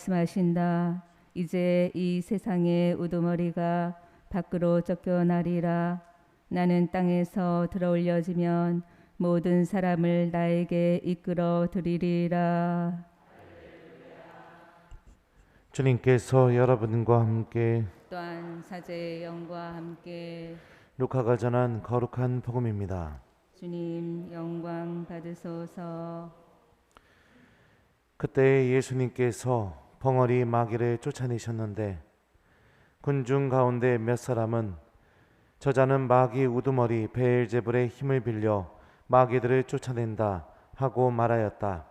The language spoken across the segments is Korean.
말씀하신다. 이제 이 세상의 우두머리가 밖으로 쫓겨나리라. 나는 땅에서 들어올려지면 모든 사람을 나에게 이끌어 드리리라. 주님께서 여러분과 함께 또한 사제의 영과 함께 루카가 전한 거룩한 복음입니다. 주님 영광 받으소서. 그때 예수님께서 벙어리 마귀를 쫓아내셨는데 군중 가운데 몇 사람은 저자는 마귀 우두머리 베엘제불의 힘을 빌려 마귀들을 쫓아낸다 하고 말하였다.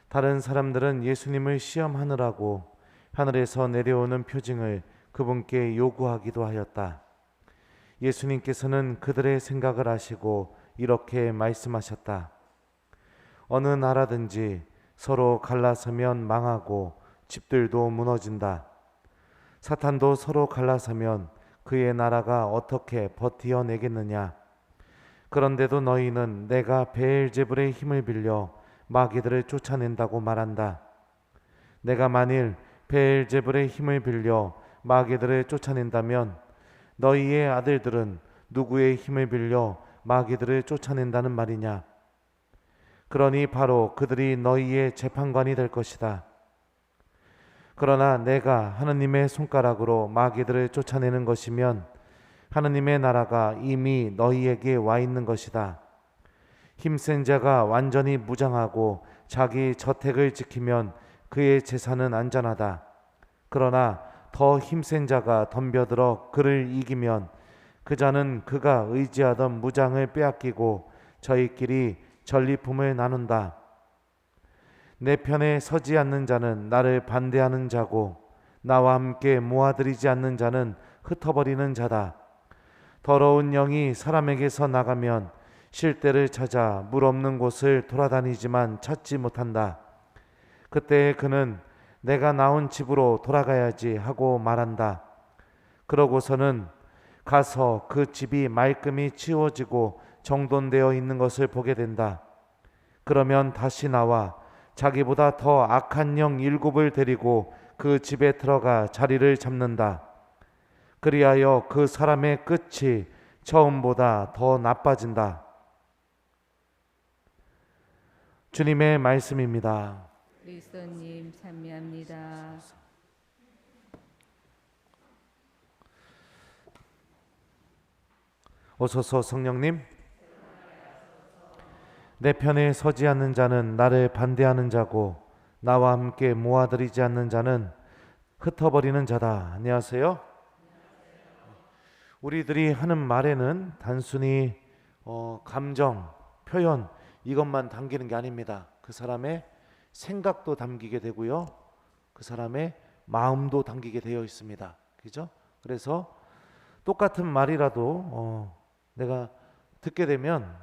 다른 사람들은 예수님을 시험하느라고 하늘에서 내려오는 표징을 그분께 요구하기도 하였다. 예수님께서는 그들의 생각을 아시고 이렇게 말씀하셨다. 어느 나라든지 서로 갈라서면 망하고 집들도 무너진다. 사탄도 서로 갈라서면 그의 나라가 어떻게 버티어내겠느냐. 그런데도 너희는 내가 베엘제불의 힘을 빌려 마귀들을 쫓아낸다고 말한다. 내가 만일 베엘제불의 힘을 빌려 마귀들을 쫓아낸다면 너희의 아들들은 누구의 힘을 빌려 마귀들을 쫓아낸다는 말이냐. 그러니 바로 그들이 너희의 재판관이 될 것이다. 그러나 내가 하느님의 손가락으로 마귀들을 쫓아내는 것이면 하느님의 나라가 이미 너희에게 와 있는 것이다. 힘센 자가 완전히 무장하고 자기 저택을 지키면 그의 재산은 안전하다. 그러나 더 힘센 자가 덤벼들어 그를 이기면 그 자는 그가 의지하던 무장을 빼앗기고 저희끼리 전리품을 나눈다. 내 편에 서지 않는 자는 나를 반대하는 자고 나와 함께 모아들이지 않는 자는 흩어버리는 자다. 더러운 영이 사람에게서 나가면 쉴 데를 찾아 물 없는 곳을 돌아다니지만 찾지 못한다. 그때 그는 내가 나온 집으로 돌아가야지 하고 말한다. 그러고서는 가서 그 집이 말끔히 치워지고 정돈되어 있는 것을 보게 된다. 그러면 다시 나와 자기보다 더 악한 영 7을 데리고 그 집에 들어가 자리를 잡는다. 그리하여 그 사람의 끝이 처음보다 더 나빠진다. 주님의 말씀입니다. 그리스도님 찬미합니다. 오소서 성령님. 내 편에 서지 않는 자는 나를 반대하는 자고 나와 함께 모아들이지 않는 자는 흩어버리는 자다. 안녕하세요. 우리들이 하는 말에는 단순히 감정, 표현 이것만 담기는 게 아닙니다. 그 사람의 생각도 담기게 되고요. 그 사람의 마음도 담기게 되어 있습니다. 그죠? 그래서 똑같은 말이라도 내가 듣게 되면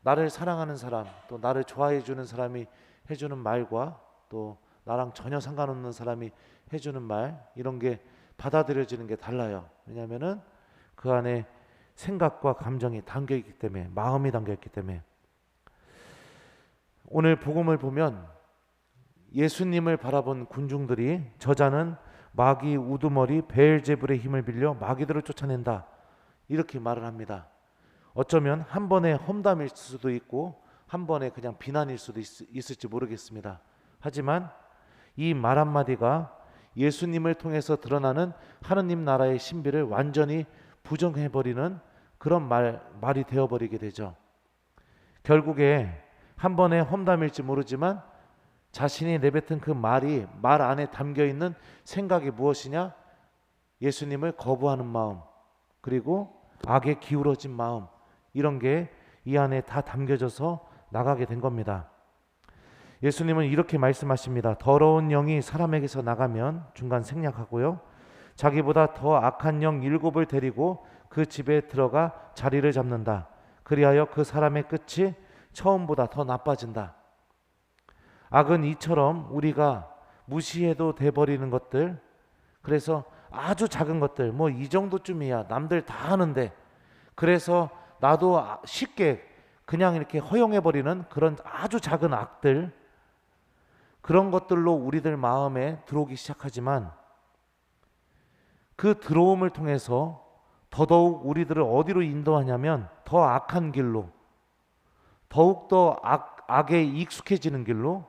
나를 사랑하는 사람, 또 나를 좋아해 주는 사람이 해주는 말과 또 나랑 전혀 상관없는 사람이 해주는 말, 이런 게 받아들여지는 게 달라요. 왜냐하면은 그 안에 생각과 감정이 담겨 있기 때문에, 마음이 담겨 있기 때문에. 오늘 복음을 보면 예수님을 바라본 군중들이 저자는 마귀 우두머리 베엘제불의 힘을 빌려 마귀들을 쫓아낸다, 이렇게 말을 합니다. 어쩌면 한 번의 험담일 수도 있고 한 번의 그냥 비난일 수도 있을지 모르겠습니다. 하지만 이 말 한마디가 예수님을 통해서 드러나는 하느님 나라의 신비를 완전히 부정해버리는 그런 말이 되어버리게 되죠. 결국에 한 번의 험담일지 모르지만 자신이 내뱉은 그 말이 말 안에 담겨있는 생각이 무엇이냐? 예수님을 거부하는 마음, 그리고 악에 기울어진 마음, 이런 게 이 안에 다 담겨져서 나가게 된 겁니다. 예수님은 이렇게 말씀하십니다. 더러운 영이 사람에게서 나가면, 중간 생략하고요, 자기보다 더 악한 영 7을 데리고 그 집에 들어가 자리를 잡는다. 그리하여 그 사람의 끝이 처음보다 더 나빠진다. 악은 이처럼 우리가 무시해도 돼버리는 것들, 그래서 아주 작은 것들, 뭐 이 정도쯤이야 남들 다 하는데, 그래서 나도 쉽게 그냥 이렇게 허용해버리는 그런 아주 작은 악들, 그런 것들로 우리들 마음에 들어오기 시작하지만 그 들어옴을 통해서 더더욱 우리들을 어디로 인도하냐면 더 악한 길로, 더욱더 악에 익숙해지는 길로,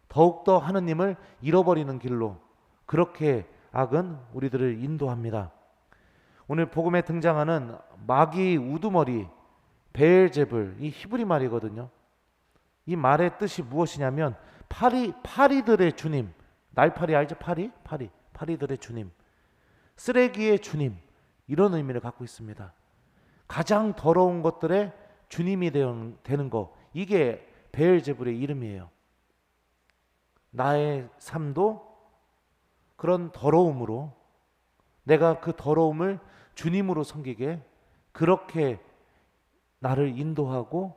더욱더 하느님을 잃어버리는 길로, 그렇게 악은 우리들을 인도합니다. 오늘 복음에 등장하는 마귀 우두머리 베엘제불, 이 히브리 말이거든요. 이 말의 뜻이 무엇이냐면 파리들의 주님, 날파리 알죠? 파리들의 주님, 쓰레기의 주님, 이런 의미를 갖고 있습니다. 가장 더러운 것들의 주님이 되는 거, 이게 베엘제불의 이름이에요. 나의 삶도 그런 더러움으로, 내가 그 더러움을 주님으로 섬기게, 그렇게 나를 인도하고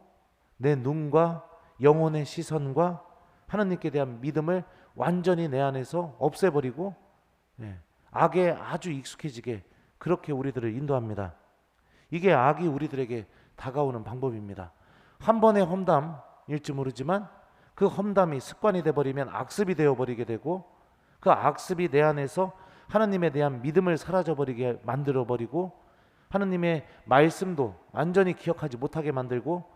내 눈과 영혼의 시선과 하나님께 대한 믿음을 완전히 내 안에서 없애버리고 악에 아주 익숙해지게, 그렇게 우리들을 인도합니다. 이게 악이 우리들에게 다가오는 방법입니다. 한 번의 험담일지 모르지만 그 험담이 습관이 되어버리면 악습이 되어버리게 되고, 그 악습이 내 안에서 하나님에 대한 믿음을 사라져버리게 만들어버리고, 하나님의 말씀도 완전히 기억하지 못하게 만들고,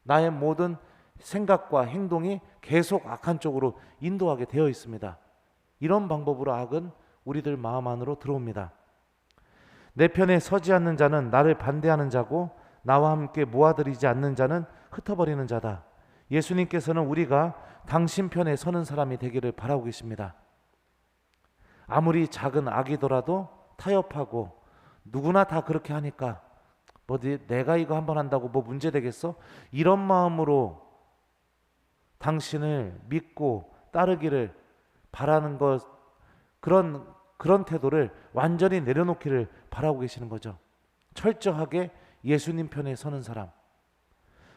나의 모든 생각과 행동이 계속 악한 쪽으로 인도하게 되어 있습니다. 이런 방법으로 악은 우리들 마음 안으로 들어옵니다. 내 편에 서지 않는 자는 나를 반대하는 자고, 나와 함께 모아들이지 않는 자는 흩어버리는 자다. 예수님께서는 우리가 당신 편에 서는 사람이 되기를 바라고 계십니다. 아무리 작은 악이더라도 타협하고, 누구나 다 그렇게 하니까 내가 이거 한번 한다고 뭐 문제 되겠어? 이런 마음으로 당신을 믿고 따르기를 바라는 것, 그런 태도를 완전히 내려놓기를 바라고 계시는 거죠. 철저하게 예수님 편에 서는 사람.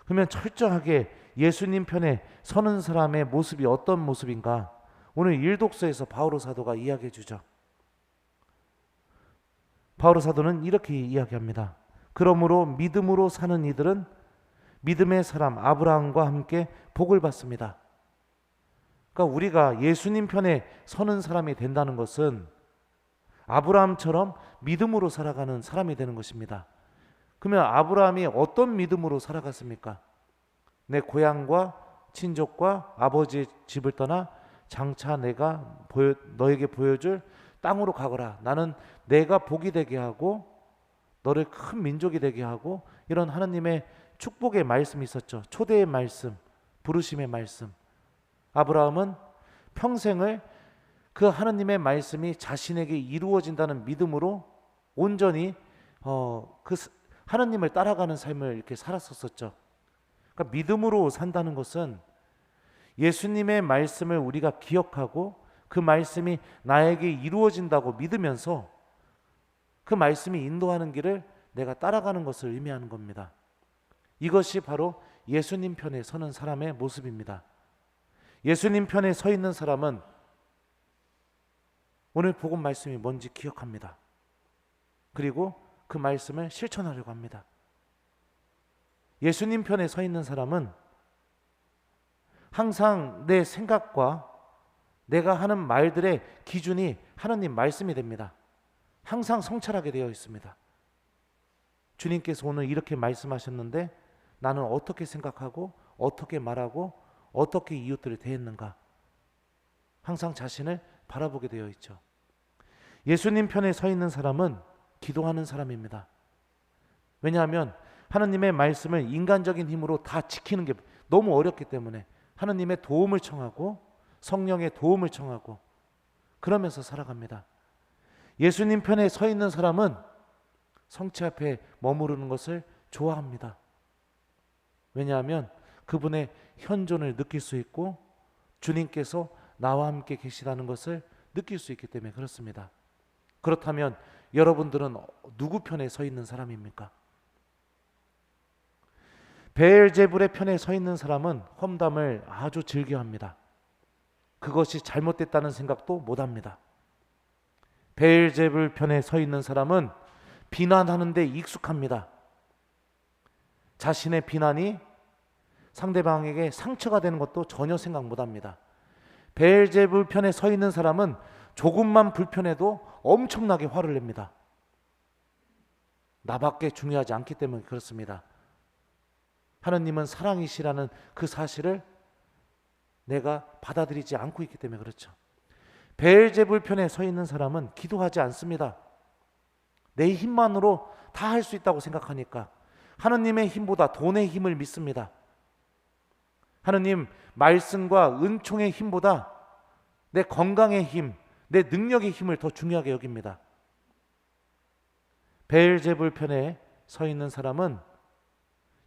그러면 철저하게 예수님 편에 서는 사람의 모습이 어떤 모습인가? 오늘 일독서에서 바오로 사도가 이야기해 주죠. 바오로 사도는 이렇게 이야기합니다. 그러므로 믿음으로 사는 이들은 믿음의 사람 아브라함과 함께 복을 받습니다. 그러니까 우리가 예수님 편에 서는 사람이 된다는 것은 아브라함처럼 믿음으로 살아가는 사람이 되는 것입니다. 그러면 아브라함이 어떤 믿음으로 살아갔습니까? 내 고향과 친족과 아버지의 집을 떠나 장차 내가 너에게 보여줄 땅으로 가거라. 나는 내가 복이 되게 하고 너를 큰 민족이 되게 하고, 이런 하나님의 축복의 말씀이 있었죠. 초대의 말씀, 부르심의 말씀. 아브라함은 평생을 그 하나님의 말씀이 자신에게 이루어진다는 믿음으로 온전히 그 하나님을 따라가는 삶을 이렇게 살았었죠. 그러니까 믿음으로 산다는 것은 예수님의 말씀을 우리가 기억하고 그 말씀이 나에게 이루어진다고 믿으면서 그 말씀이 인도하는 길을 내가 따라가는 것을 의미하는 겁니다. 이것이 바로 예수님 편에 서는 사람의 모습입니다. 예수님 편에 서 있는 사람은 오늘 복음 말씀이 뭔지 기억합니다. 그리고 그 말씀을 실천하려고 합니다. 예수님 편에 서 있는 사람은 항상 내 생각과 내가 하는 말들의 기준이 하나님 말씀이 됩니다. 항상 성찰하게 되어 있습니다. 주님께서 오늘 이렇게 말씀하셨는데 나는 어떻게 생각하고 어떻게 말하고 어떻게 이웃들을 대했는가, 항상 자신을 바라보게 되어 있죠. 예수님 편에 서 있는 사람은 기도하는 사람입니다. 왜냐하면 하나님의 말씀을 인간적인 힘으로 다 지키는 게 너무 어렵기 때문에 하나님의 도움을 청하고 성령의 도움을 청하고 그러면서 살아갑니다. 예수님 편에 서 있는 사람은 성체 앞에 머무르는 것을 좋아합니다. 왜냐하면 그분의 현존을 느낄 수 있고 주님께서 나와 함께 계시다는 것을 느낄 수 있기 때문에 그렇습니다. 그렇다면 여러분들은 누구 편에 서 있는 사람입니까? 베엘제불의 편에 서 있는 사람은 험담을 아주 즐겨합니다. 그것이 잘못됐다는 생각도 못합니다. 베엘제불 편에 서 있는 사람은 비난하는 데 익숙합니다. 자신의 비난이 상대방에게 상처가 되는 것도 전혀 생각 못합니다. 베엘제불 편에 서 있는 사람은 조금만 불편해도 엄청나게 화를 냅니다. 나밖에 중요하지 않기 때문에 그렇습니다. 하느님은 사랑이시라는 그 사실을 내가 받아들이지 않고 있기 때문에 그렇죠. 베엘제불 편에 서 있는 사람은 기도하지 않습니다. 내 힘만으로 다 할 수 있다고 생각하니까 하느님의 힘보다 돈의 힘을 믿습니다. 하느님 말씀과 은총의 힘보다 내 건강의 힘, 내 능력의 힘을 더 중요하게 여깁니다. 베엘제불 편에 서 있는 사람은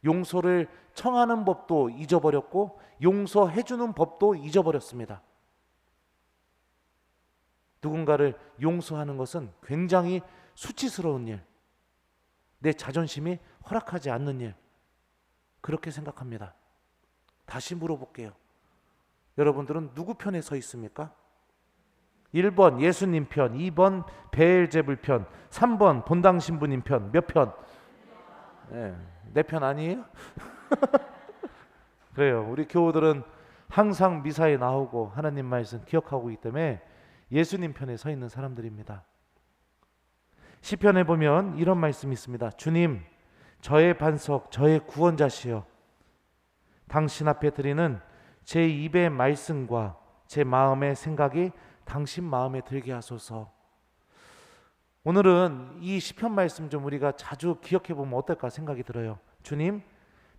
용서를 청하는 법도 잊어버렸고 용서해 주는 법도 잊어버렸습니다. 누군가를 용서하는 것은 굉장히 수치스러운 일, 내 자존심이 허락하지 않는 일, 그렇게 생각합니다. 다시 물어볼게요. 여러분들은 누구 편에 서 있습니까? 1번 예수님 편, 2번 베엘제불 편, 3번 본당 신부님 편. 몇 편? 내 편 아니에요? 그래요. 우리 교우들은 항상 미사에 나오고 하나님 말씀 기억하고 있기 때문에 예수님 편에 서 있는 사람들입니다. 시편에 보면 이런 말씀이 있습니다. 주님, 저의 반석, 저의 구원자시여, 당신 앞에 드리는 제 입의 말씀과 제 마음의 생각이 당신 마음에 들게 하소서. 오늘은 이 시편 말씀 좀 우리가 자주 기억해 보면 어떨까 생각이 들어요. 주님,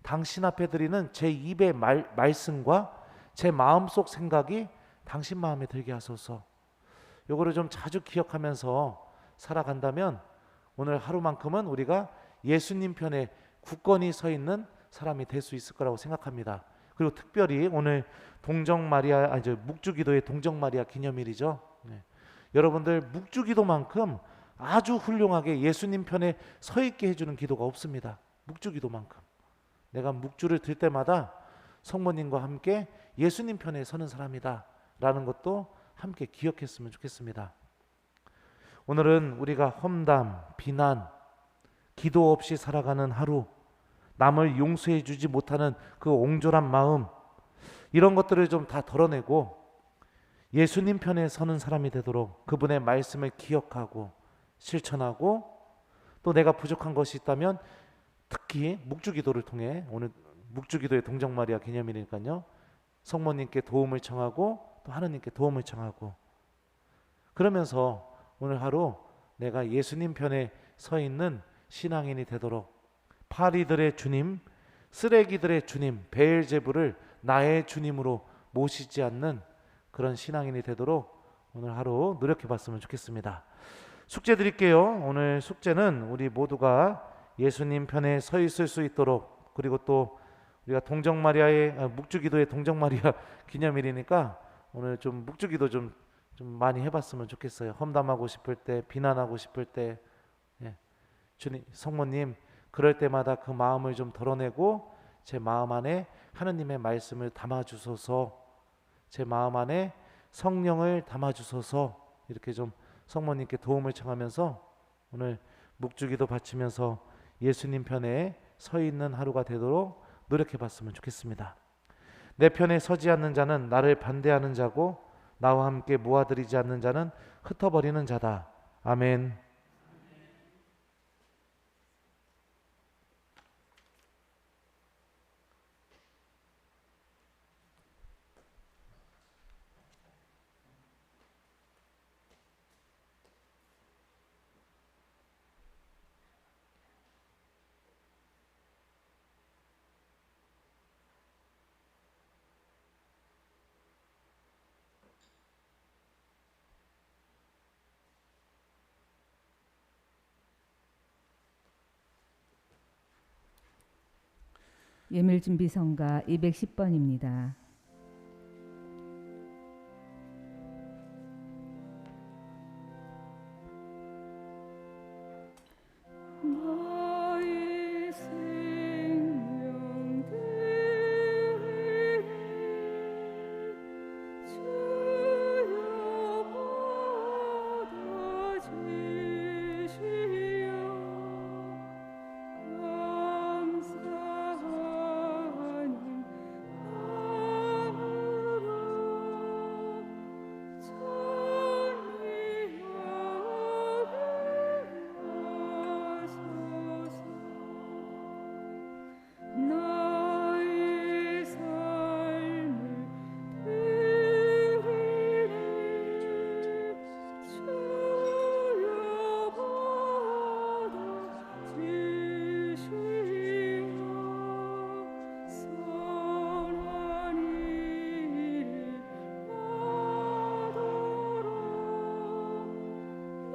당신 앞에 드리는 제 입의 말씀과 제 마음속 생각이 당신 마음에 들게 하소서. 요거를 좀 자주 기억하면서 살아간다면 오늘 하루만큼은 우리가 예수님 편에 굳건히 서 있는 사람이 될 수 있을 거라고 생각합니다. 그리고 특별히 오늘 묵주기도의 동정마리아 기념일이죠. 여러분들 묵주기도만큼 아주 훌륭하게 예수님 편에 서 있게 해주는 기도가 없습니다. 묵주기도만큼 내가 묵주를 들 때마다 성모님과 함께 예수님 편에 서는 사람이다 라는 것도 함께 기억했으면 좋겠습니다. 오늘은 우리가 험담, 비난, 기도 없이 살아가는 하루, 남을 용서해 주지 못하는 그 옹졸한 마음, 이런 것들을 좀 다 덜어내고 예수님 편에 서는 사람이 되도록 그분의 말씀을 기억하고 실천하고, 또 내가 부족한 것이 있다면 특히 묵주기도를 통해, 오늘 묵주기도의 동정마리아 기념일이니까요, 성모님께 도움을 청하고 또 하느님께 도움을 청하고, 그러면서 오늘 하루 내가 예수님 편에 서 있는 신앙인이 되도록 파리들의 주님, 쓰레기들의 주님 베엘제불을 나의 주님으로 모시지 않는 그런 신앙인이 되도록 오늘 하루 노력해 봤으면 좋겠습니다. 숙제 드릴게요. 오늘 숙제는 우리 모두가 예수님 편에 서 있을 수 있도록, 그리고 또 우리가 묵주기도의 동정마리아 기념일이니까 오늘 좀 묵주기도 좀 많이 해봤으면 좋겠어요. 험담하고 싶을 때, 비난하고 싶을 때, 주님, 성모님, 그럴 때마다 그 마음을 좀 덜어내고 제 마음 안에 하느님의 말씀을 담아주소서, 제 마음 안에 성령을 담아주소서, 이렇게 좀 성모님께 도움을 청하면서 오늘 묵주기도 바치면서 예수님 편에 서 있는 하루가 되도록 노력해봤으면 좋겠습니다. 내 편에 서지 않는 자는 나를 반대하는 자고 나와 함께 모아들이지 않는 자는 흩어버리는 자다. 아멘. 예물준비성가 210번입니다.